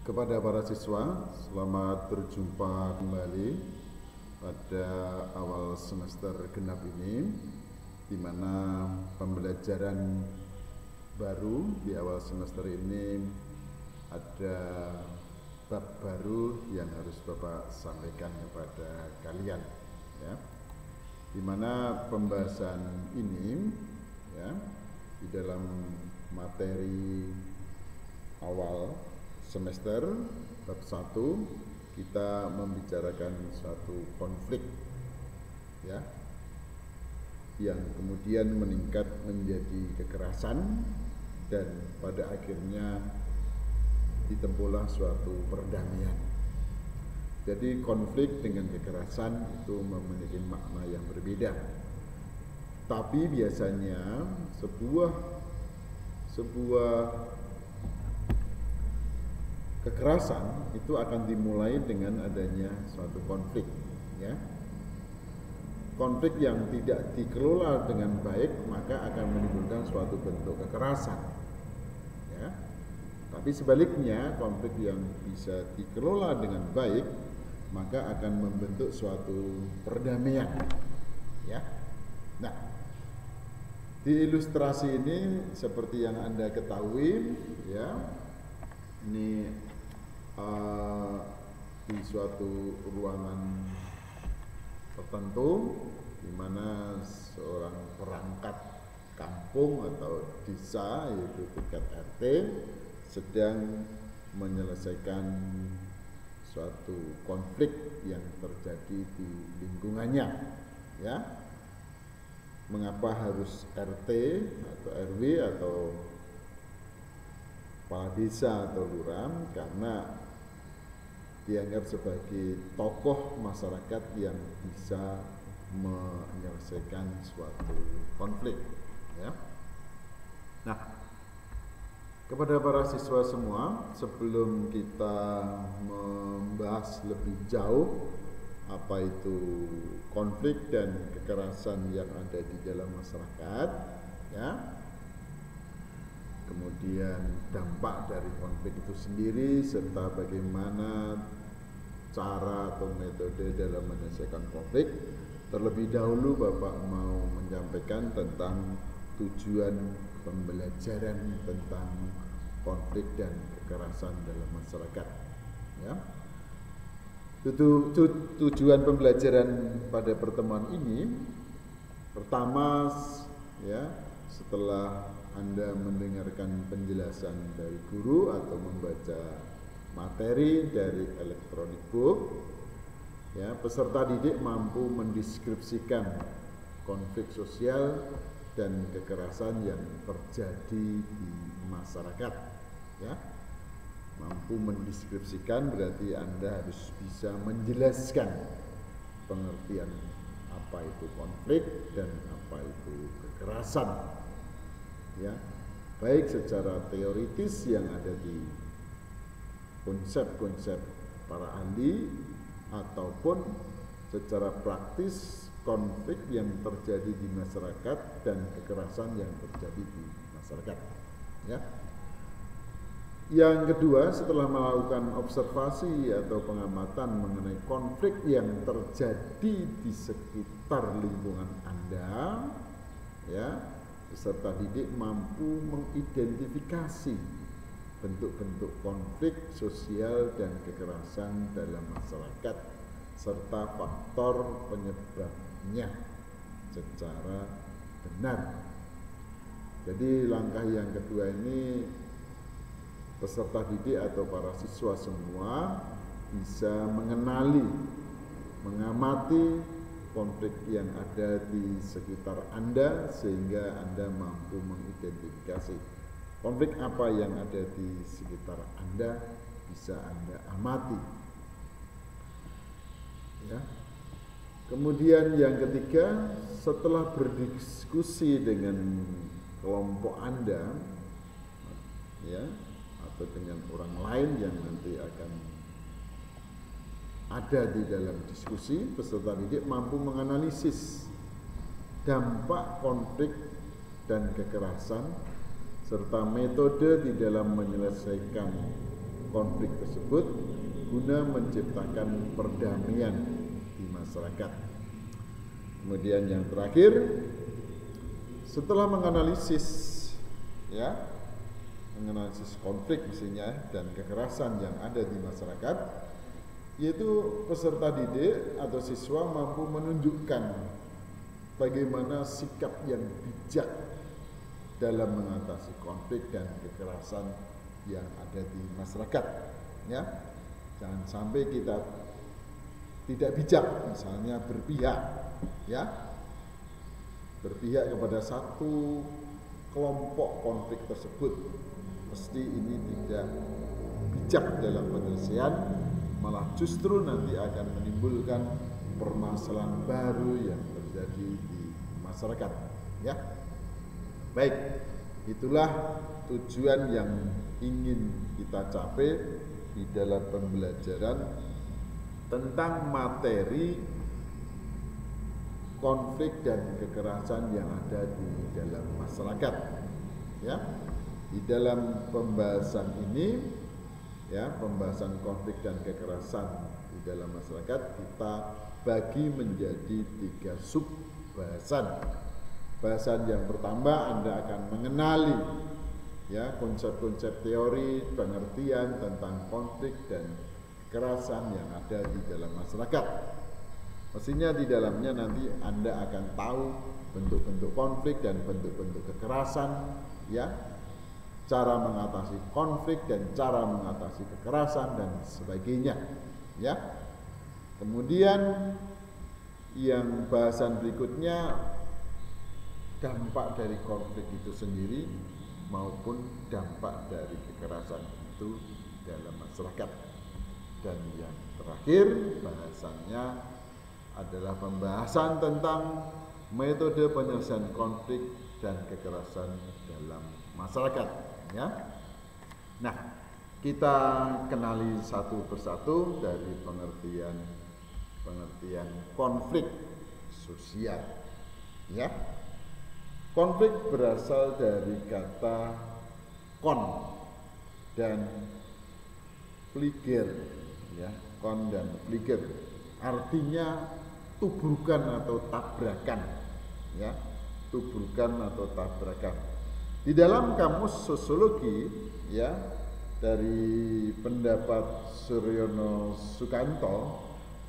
Kepada para siswa, selamat berjumpa kembali pada awal semester genap ini, di mana pembelajaran baru di awal semester ini ada bab baru yang harus Bapak sampaikan kepada kalian, ya. Di mana pembahasan ini, ya, di dalam materi awal semester bab 1 kita membicarakan suatu konflik, ya, yang kemudian meningkat menjadi kekerasan dan pada akhirnya ditempuhlah suatu perdamaian. Jadi konflik dengan kekerasan itu memiliki makna yang berbeda. Tapi biasanya sebuah kekerasan itu akan dimulai dengan adanya suatu konflik, ya. Konflik yang tidak dikelola dengan baik maka akan menimbulkan suatu bentuk kekerasan, ya. Tapi sebaliknya, konflik yang bisa dikelola dengan baik maka akan membentuk suatu perdamaian, ya. Nah, di ilustrasi ini seperti yang Anda ketahui, ya, ini di suatu ruangan tertentu di mana seorang perangkat kampung atau desa, yaitu tingkat RT, sedang menyelesaikan suatu konflik yang terjadi di lingkungannya, ya. Mengapa harus RT atau RW atau kepala desa atau lurah? Karena dianggap sebagai tokoh masyarakat yang bisa menyelesaikan suatu konflik, ya. Nah, kepada para siswa semua, sebelum kita membahas lebih jauh apa itu konflik dan kekerasan yang ada di dalam masyarakat, ya, kemudian dampak dari konflik itu sendiri serta bagaimana cara atau metode dalam menyelesaikan konflik, terlebih dahulu Bapak mau menyampaikan tentang tujuan pembelajaran tentang konflik dan kekerasan dalam masyarakat, ya. Tujuan pembelajaran pada pertemuan ini pertama, ya, setelah Anda mendengarkan penjelasan dari guru atau membaca materi dari electronic book, ya, peserta didik mampu mendeskripsikan konflik sosial dan kekerasan yang terjadi di masyarakat, ya. Mampu mendeskripsikan berarti Anda harus bisa menjelaskan pengertian apa itu konflik dan apa itu kekerasan, ya, baik secara teoritis yang ada di konsep-konsep para ahli ataupun secara praktis konflik yang terjadi di masyarakat dan kekerasan yang terjadi di masyarakat, ya. Yang kedua, setelah melakukan observasi atau pengamatan mengenai konflik yang terjadi di sekitar lingkungan Anda, ya, peserta didik mampu mengidentifikasi bentuk-bentuk konflik sosial dan kekerasan dalam masyarakat serta faktor penyebabnya secara benar. Jadi langkah yang kedua ini peserta didik atau para siswa semua bisa mengenali, mengamati konflik yang ada di sekitar Anda sehingga Anda mampu mengidentifikasi konflik apa yang ada di sekitar Anda, bisa Anda amati, ya. Kemudian yang ketiga, setelah berdiskusi dengan kelompok Anda, ya, atau dengan orang lain yang nanti akan ada di dalam diskusi, peserta didik mampu menganalisis dampak konflik dan kekerasan serta metode di dalam menyelesaikan konflik tersebut guna menciptakan perdamaian di masyarakat. Kemudian yang terakhir, setelah menganalisis konflik misalnya dan kekerasan yang ada di masyarakat, yaitu peserta didik atau siswa mampu menunjukkan bagaimana sikap yang bijak dalam mengatasi konflik dan kekerasan yang ada di masyarakat. Ya, jangan sampai kita tidak bijak, misalnya berpihak kepada satu kelompok konflik tersebut. Mesti ini tidak bijak dalam penyelesaian, malah justru nanti akan menimbulkan permasalahan baru yang terjadi di masyarakat. Ya, baik, itulah tujuan yang ingin kita capai di dalam pembelajaran tentang materi konflik dan kekerasan yang ada di dalam masyarakat. Ya, di dalam pembahasan ini, pembahasan konflik dan kekerasan di dalam masyarakat kita bagi menjadi 3 sub bahasan. Bahasan yang pertama, Anda akan mengenali konsep-konsep teori pengertian tentang konflik dan kekerasan yang ada di dalam masyarakat. Mestinya di dalamnya nanti Anda akan tahu bentuk-bentuk konflik dan bentuk-bentuk kekerasan, cara mengatasi konflik dan cara mengatasi kekerasan dan sebagainya. Kemudian yang bahasan berikutnya, dampak dari konflik itu sendiri maupun dampak dari kekerasan itu dalam masyarakat. Dan yang terakhir bahasannya adalah pembahasan tentang metode penyelesaian konflik dan kekerasan dalam masyarakat. Nah, kita kenali satu persatu dari pengertian konflik sosial. Konflik berasal dari kata kon dan pliger, kon dan pliger, artinya tubrukan atau tabrakan, tubrukan atau tabrakan. Di dalam kamus sosiologi, dari pendapat Suryono Sukanto,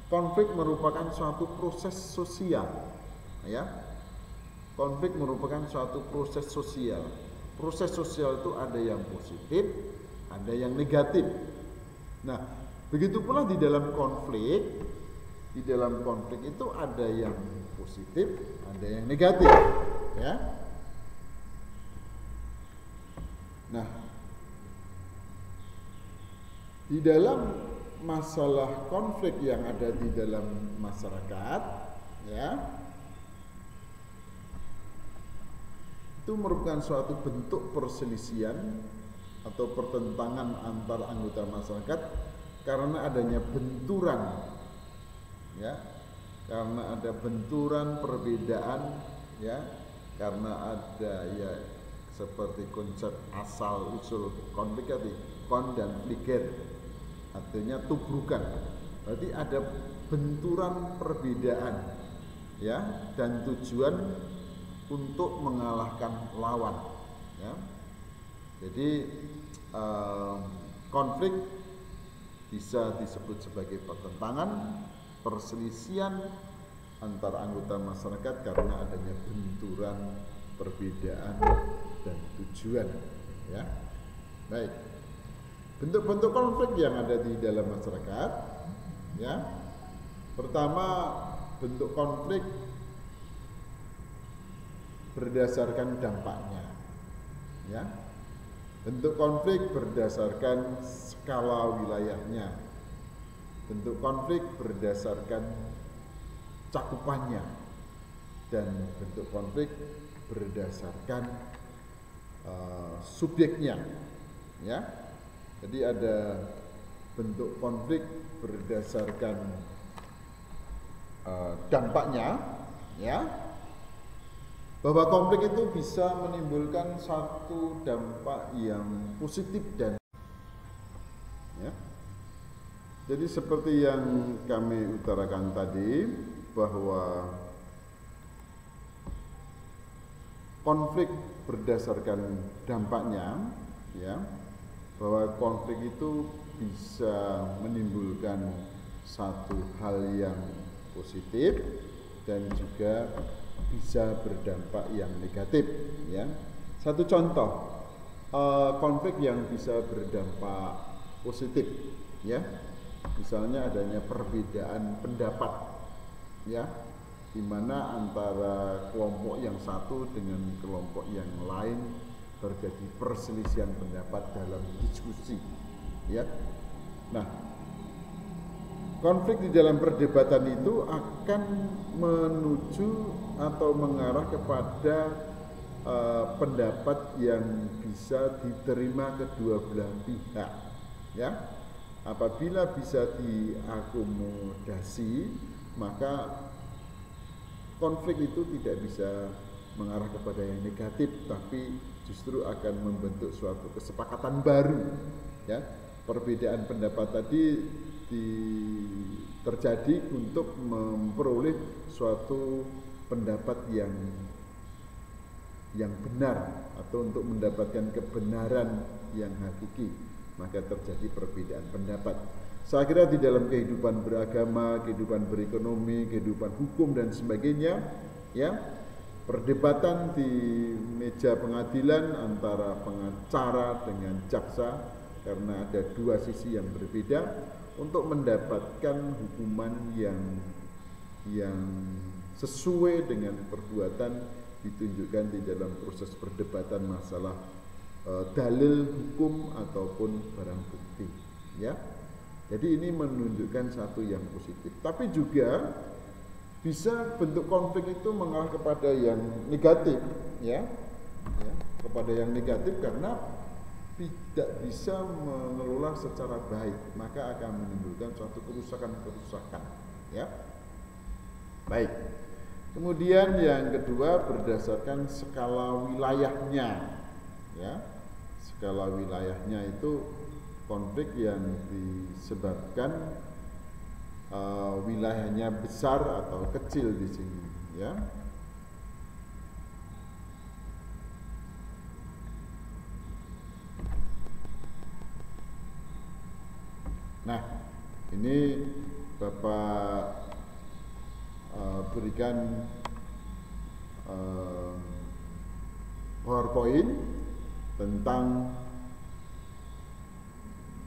konflik merupakan suatu proses sosial, Konflik merupakan suatu proses sosial. Proses sosial itu ada yang positif, ada yang negatif. Nah, begitu pula di dalam konflik. Di dalam konflik itu ada yang positif, ada yang negatif, Nah, di dalam masalah konflik yang ada di dalam masyarakat, itu merupakan suatu bentuk perselisihan atau pertentangan antar anggota masyarakat karena adanya benturan, karena ada benturan perbedaan, karena ada seperti konsep asal usul konflik tadi, kon dan pliger, artinya tubrukan. Berarti ada benturan perbedaan, dan tujuan untuk mengalahkan lawan. Jadi konflik bisa disebut sebagai pertentangan, perselisihan antar anggota masyarakat karena adanya benturan perbedaan dan tujuan. Baik. Bentuk-bentuk konflik yang ada di dalam masyarakat, pertama, bentuk konflik berdasarkan dampaknya, bentuk konflik berdasarkan skala wilayahnya, bentuk konflik berdasarkan cakupannya, dan bentuk konflik berdasarkan subjeknya. Jadi ada bentuk konflik berdasarkan dampaknya, bahwa konflik itu bisa menimbulkan satu dampak yang positif dan ya. Jadi seperti yang kami utarakan tadi, bahwa konflik berdasarkan dampaknya, ya, bahwa konflik itu bisa menimbulkan satu hal yang positif dan juga bisa berdampak yang negatif, ya. Satu contoh konflik yang bisa berdampak positif, ya, misalnya adanya perbedaan pendapat, ya, di mana antara kelompok yang satu dengan kelompok yang lain terjadi perselisihan pendapat dalam diskusi, ya. Nah, konflik di dalam perdebatan itu akan menuju atau mengarah kepada pendapat yang bisa diterima kedua belah pihak, ya. Apabila bisa diakomodasi, maka konflik itu tidak bisa mengarah kepada yang negatif, tapi justru akan membentuk suatu kesepakatan baru, ya. Perbedaan pendapat tadi terjadi untuk memperoleh suatu pendapat yang benar atau untuk mendapatkan kebenaran yang hakiki, maka terjadi perbedaan pendapat. Saya kira di dalam kehidupan beragama, kehidupan berekonomi, kehidupan hukum dan sebagainya, ya, perdebatan di meja pengadilan antara pengacara dengan jaksa karena ada dua sisi yang berbeda untuk mendapatkan hukuman yang sesuai dengan perbuatan ditunjukkan di dalam proses perdebatan masalah dalil hukum ataupun barang bukti, ya. Jadi ini menunjukkan satu yang positif. Tapi juga bisa bentuk konflik itu mengarah kepada yang negatif, ya, kepada yang negatif karena tidak bisa mengelola secara baik, maka akan menimbulkan suatu kerusakan, ya. Baik. Kemudian yang kedua berdasarkan skala wilayahnya, ya. Skala wilayahnya itu konflik yang disebabkan wilayahnya besar atau kecil di sini, ya. Nah, ini Bapak berikan PowerPoint tentang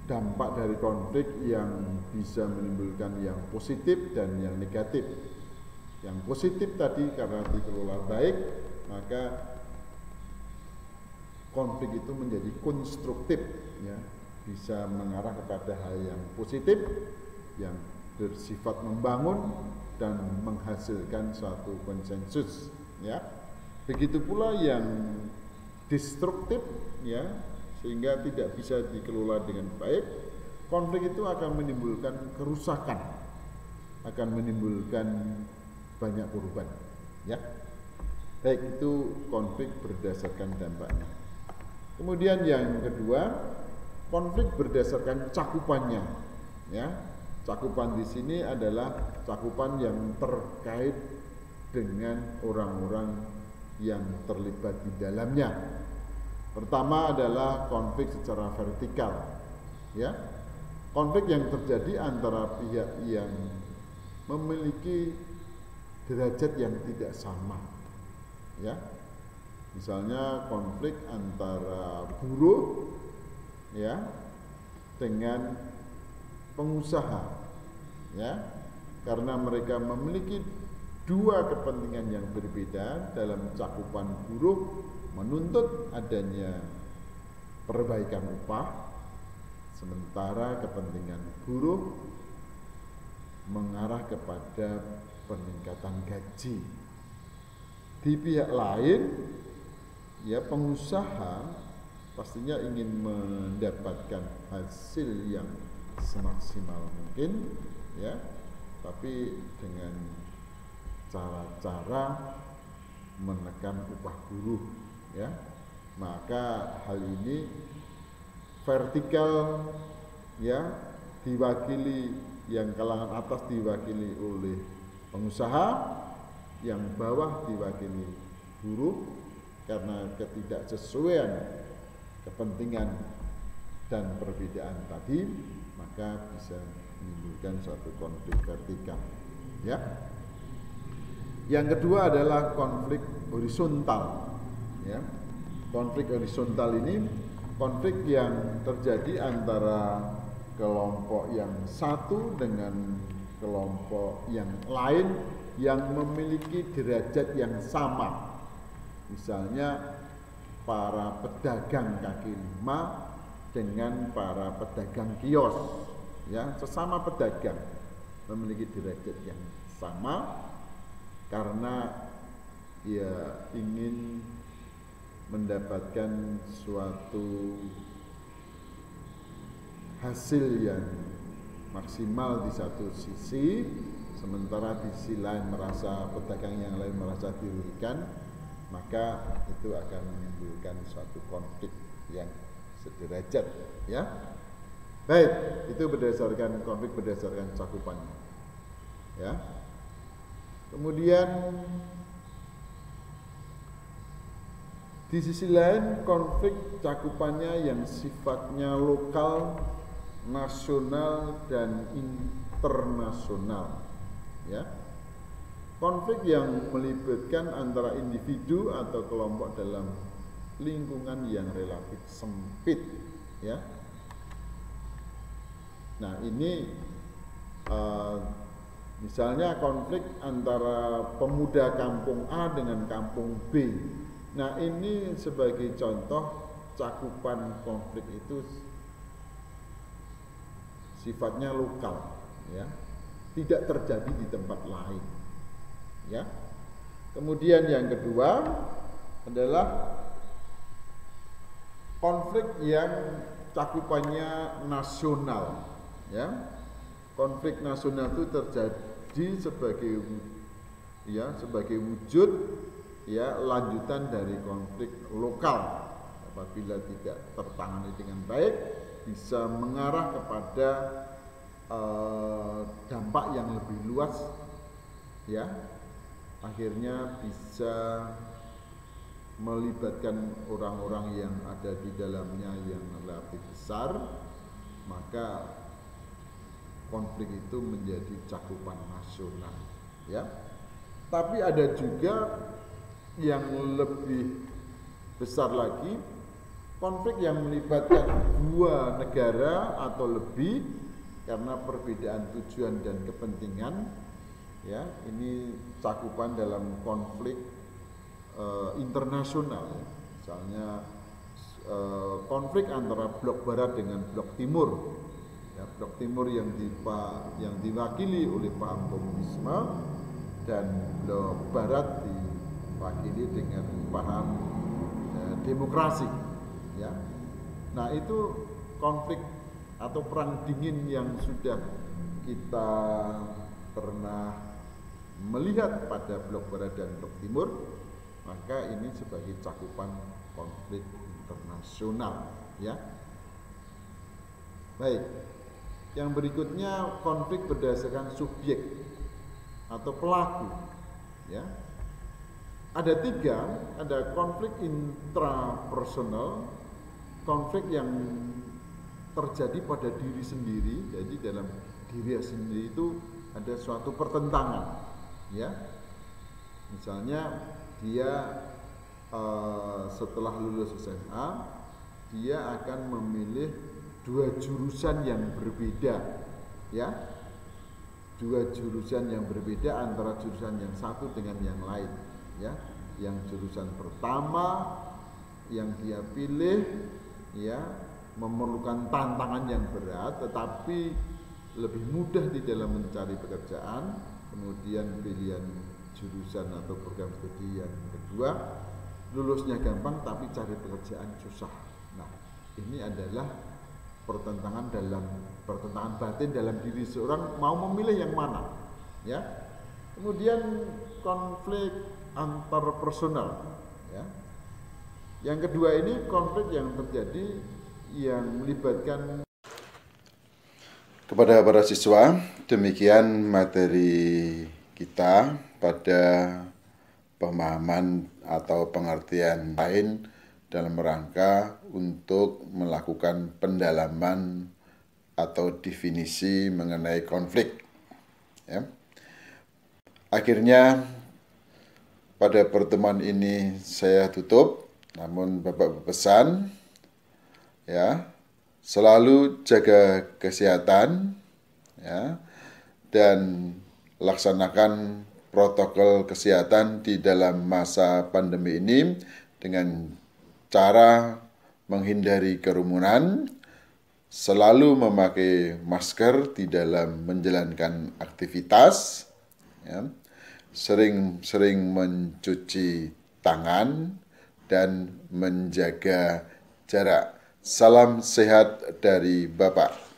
dampak dari konflik yang bisa menimbulkan yang positif dan yang negatif. Yang positif tadi karena dikelola baik, maka konflik itu menjadi konstruktif, ya, bisa mengarah kepada hal yang positif yang bersifat membangun dan menghasilkan suatu konsensus, ya. Begitu pula yang destruktif, ya, sehingga tidak bisa dikelola dengan baik. Konflik itu akan menimbulkan kerusakan, akan menimbulkan banyak korban, ya. Baik, itu konflik berdasarkan dampaknya. Kemudian yang kedua, konflik berdasarkan cakupannya, ya. Cakupan di sini adalah cakupan yang terkait dengan orang-orang yang terlibat di dalamnya. Pertama adalah konflik secara vertikal, ya. Konflik yang terjadi antara pihak yang memiliki derajat yang tidak sama, ya. Misalnya konflik antara buruh, ya, dengan pengusaha, ya, karena mereka memiliki dua kepentingan yang berbeda. Dalam cakupan buruh menuntut adanya perbaikan upah, sementara kepentingan buruh mengarah kepada peningkatan gaji. Di pihak lain, ya, pengusaha pastinya ingin mendapatkan hasil yang semaksimal mungkin, ya, tapi dengan cara-cara menekan upah buruh, ya. Maka hal ini vertikal ya diwakili, yang kalangan atas diwakili oleh pengusaha, yang bawah diwakili buruh, karena ketidaksesuaian kepentingan dan perbedaan tadi, maka bisa menimbulkan suatu konflik vertikal, ya. Yang kedua adalah konflik horizontal, ya. Konflik horizontal ini konflik yang terjadi antara kelompok yang satu dengan kelompok yang lain yang memiliki derajat yang sama. Misalnya para pedagang kaki lima dengan para pedagang kios, ya, sesama pedagang memiliki derajat yang sama karena ya ingin mendapatkan suatu hasil yang maksimal di satu sisi, sementara di sisi lain merasa pedagang yang lain merasa dirugikan, maka itu akan menimbulkan suatu konflik yang sederajat, ya. Baik, itu berdasarkan konflik berdasarkan cakupannya, ya. Kemudian di sisi lain konflik cakupannya yang sifatnya lokal, nasional dan internasional, ya. Konflik yang melibatkan antara individu atau kelompok dalam lingkungan yang relatif sempit, ya. Nah, ini misalnya konflik antara pemuda kampung A dengan kampung B. Nah, ini sebagai contoh cakupan konflik itu sifatnya lokal, ya, tidak terjadi di tempat lain, ya. Kemudian yang kedua adalah konflik yang cakupannya nasional, ya. Konflik nasional itu terjadi sebagai wujud, ya, lanjutan dari konflik lokal. Apabila tidak tertangani dengan baik, bisa mengarah kepada dampak yang lebih luas, ya. Akhirnya bisa melibatkan orang-orang yang ada di dalamnya yang relatif besar, maka konflik itu menjadi cakupan nasional, ya. Tapi ada juga yang lebih besar lagi, konflik yang melibatkan dua negara atau lebih karena perbedaan tujuan dan kepentingan, ya. Ini cakupan dalam konflik internasional, ya. Misalnya konflik antara blok barat dengan blok timur, ya, blok timur yang diwakili oleh paham komunisme dan blok barat diwakili dengan paham demokrasi, ya. Nah, itu konflik atau perang dingin yang sudah kita pernah melihat pada blok barat dan blok timur, maka ini sebagai cakupan konflik internasional, ya. Baik. Yang berikutnya konflik berdasarkan subjek atau pelaku, ya. Ada tiga, ada konflik intrapersonal, konflik yang terjadi pada diri sendiri, jadi dalam diri sendiri itu ada suatu pertentangan, ya. Misalnya dia setelah lulus SMA, dia akan memilih dua jurusan yang berbeda, ya. Dua jurusan yang berbeda antara jurusan yang satu dengan yang lain, ya. Yang jurusan pertama yang dia pilih, ya, memerlukan tantangan yang berat tetapi lebih mudah di dalam mencari pekerjaan. Kemudian pilihan jurusan atau program studi yang kedua, lulusnya gampang tapi cari pekerjaan susah. Nah, ini adalah pertentangan batin dalam diri seorang mau memilih yang mana, ya. Kemudian konflik antarpersonal, ya. Yang kedua ini konflik yang terjadi yang melibatkan Kepada para siswa, demikian materi kita pada pemahaman atau pengertian lain dalam rangka untuk melakukan pendalaman atau definisi mengenai konflik. Ya. Akhirnya pada pertemuan ini saya tutup, namun Bapak berpesan ya, selalu jaga kesehatan ya, dan laksanakan protokol kesehatan di dalam masa pandemi ini dengan cara menghindari kerumunan, selalu memakai masker di dalam menjalankan aktivitas, ya, sering-sering mencuci tangan, dan menjaga jarak. Salam sehat dari Bapak.